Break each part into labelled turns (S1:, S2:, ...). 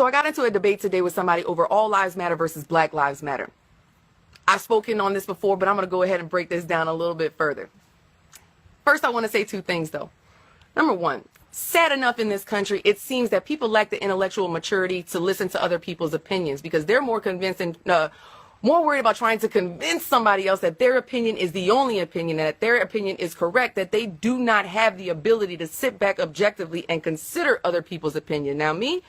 S1: So I got into a debate today with somebody over All Lives Matter versus Black Lives Matter. I've spoken on this before, but I'm going to go ahead and break this down a little bit further. First, I want to say two things, though. Number one, sad enough in this country, it seems that people lack the intellectual maturity to listen to other people's opinions because they're more convinced and more worried about trying to convince somebody else that their opinion is the only opinion, and that their opinion is correct, that they do not have the ability to sit back objectively and consider other people's opinion. Now, me,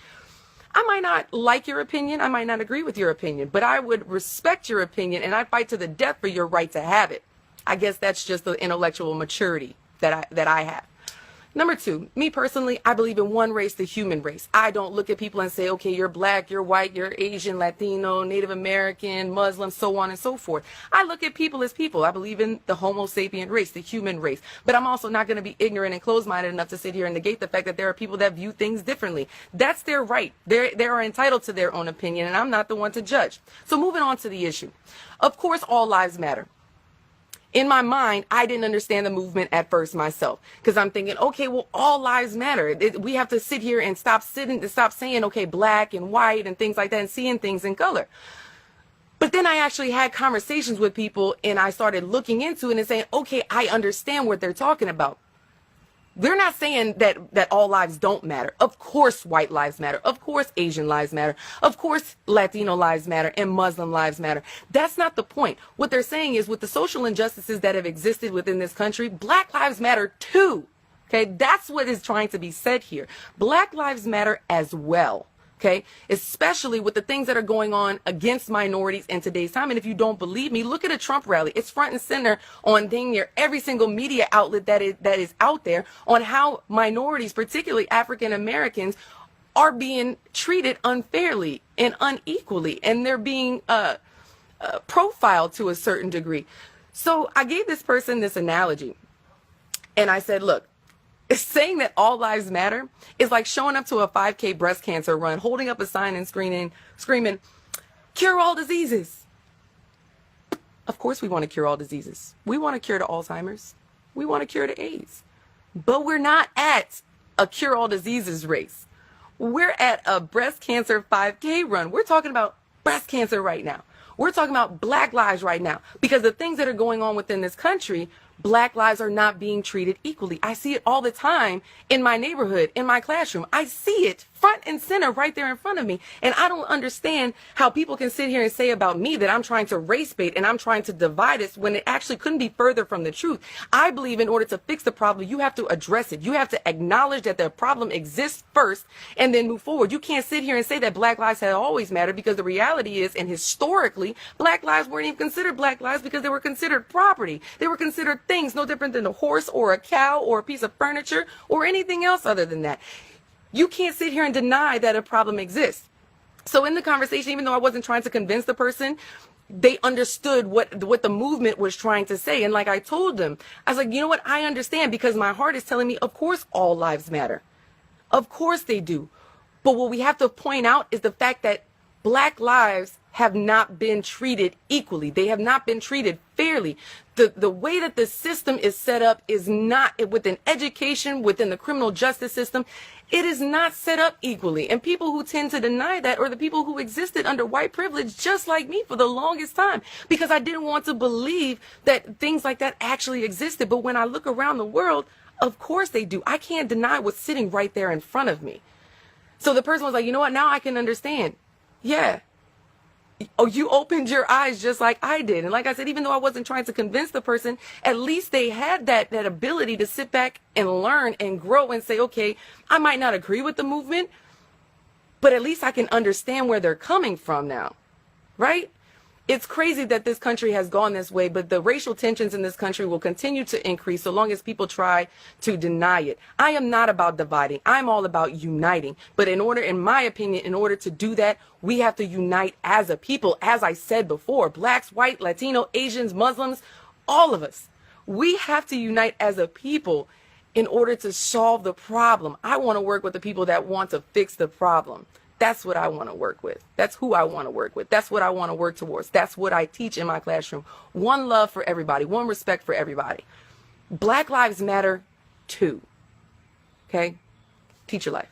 S1: I might not like your opinion, I might not agree with your opinion, but I would respect your opinion and I fight to the death for your right to have it. I guess that's just the intellectual maturity that I have. Number two, me personally, I believe in one race, the human race. I don't look at people and say, okay, you're black, you're white, you're Asian, Latino, Native American, Muslim, so on and so forth. I look at people as people. I believe in the Homo sapien race, the human race. But I'm also not going to be ignorant and closed-minded enough to sit here and negate the fact that there are people that view things differently. That's their right. They are entitled to their own opinion, and I'm not the one to judge. So moving on to the issue. Of course, all lives matter. In my mind, I didn't understand the movement at first myself because I'm thinking, okay, well, all lives matter. We have to sit here and stop saying, okay, black and white and things like that and seeing things in color. But then I actually had conversations with people and I started looking into it and saying, okay, I understand what they're talking about. They're not saying that all lives don't matter. Of course, white lives matter. Of course, Asian lives matter. Of course, Latino lives matter and Muslim lives matter. That's not the point. What they're saying is with the social injustices that have existed within this country, black lives matter too. Okay, that's what is trying to be said here. Black lives matter as well. Okay, especially with the things that are going on against minorities in today's time. And if you don't believe me, look at a Trump rally. It's front and center on dang near every single media outlet that is out there on how minorities, particularly African Americans, are being treated unfairly and unequally, and they're being profiled to a certain degree. So I gave this person this analogy, and I said, look, saying that all lives matter is like showing up to a 5K breast cancer run, holding up a sign and screaming, cure all diseases. Of course we want to cure all diseases. We want to cure the Alzheimer's. We want to cure the AIDS. But we're not at a cure all diseases race. We're at a breast cancer 5K run. We're talking about breast cancer right now. We're talking about black lives right now because the things that are going on within this country, black lives are not being treated equally. I see it all the time in my neighborhood, in my classroom. I see it front and center right there in front of me. And I don't understand how people can sit here and say about me that I'm trying to race bait and I'm trying to divide us when it actually couldn't be further from the truth. I believe in order to fix the problem, you have to address it. You have to acknowledge that the problem exists first and then move forward. You can't sit here and say that black lives have always mattered because the reality is, and historically, black lives weren't even considered black lives because they were considered property. They were considered things no different than a horse or a cow or a piece of furniture or anything else other than that. You can't sit here and deny that a problem exists. So in the conversation, even though I wasn't trying to convince the person, they understood what the movement was trying to say. And like I told them, I was like, you know what? I understand because my heart is telling me, of course, all lives matter. Of course they do. But what we have to point out is the fact that black lives have not been treated equally. They have not been treated fairly. The way that the system is set up is not within education, within the criminal justice system. It is not set up equally. And people who tend to deny that are the people who existed under white privilege, just like me for the longest time, because I didn't want to believe that things like that actually existed. But when I look around the world, of course they do. I can't deny what's sitting right there in front of me. So the person was like, you know what? Now I can understand. Yeah. Oh, you opened your eyes just like I did. And like I said, even though I wasn't trying to convince the person, at least they had that ability to sit back and learn and grow and say, okay, I might not agree with the movement, but at least I can understand where they're coming from now, right? It's crazy that this country has gone this way, but the racial tensions in this country will continue to increase so long as people try to deny it. I am not about dividing. I'm all about uniting. But in my opinion, in order to do that, we have to unite as a people. As I said before, blacks, white, Latino, Asians, Muslims, all of us. We have to unite as a people in order to solve the problem. I want to work with the people that want to fix the problem. That's what I want to work with. That's who I want to work with. That's what I want to work towards. That's what I teach in my classroom. One love for everybody. One respect for everybody. Black lives matter too. Okay? Teach your life.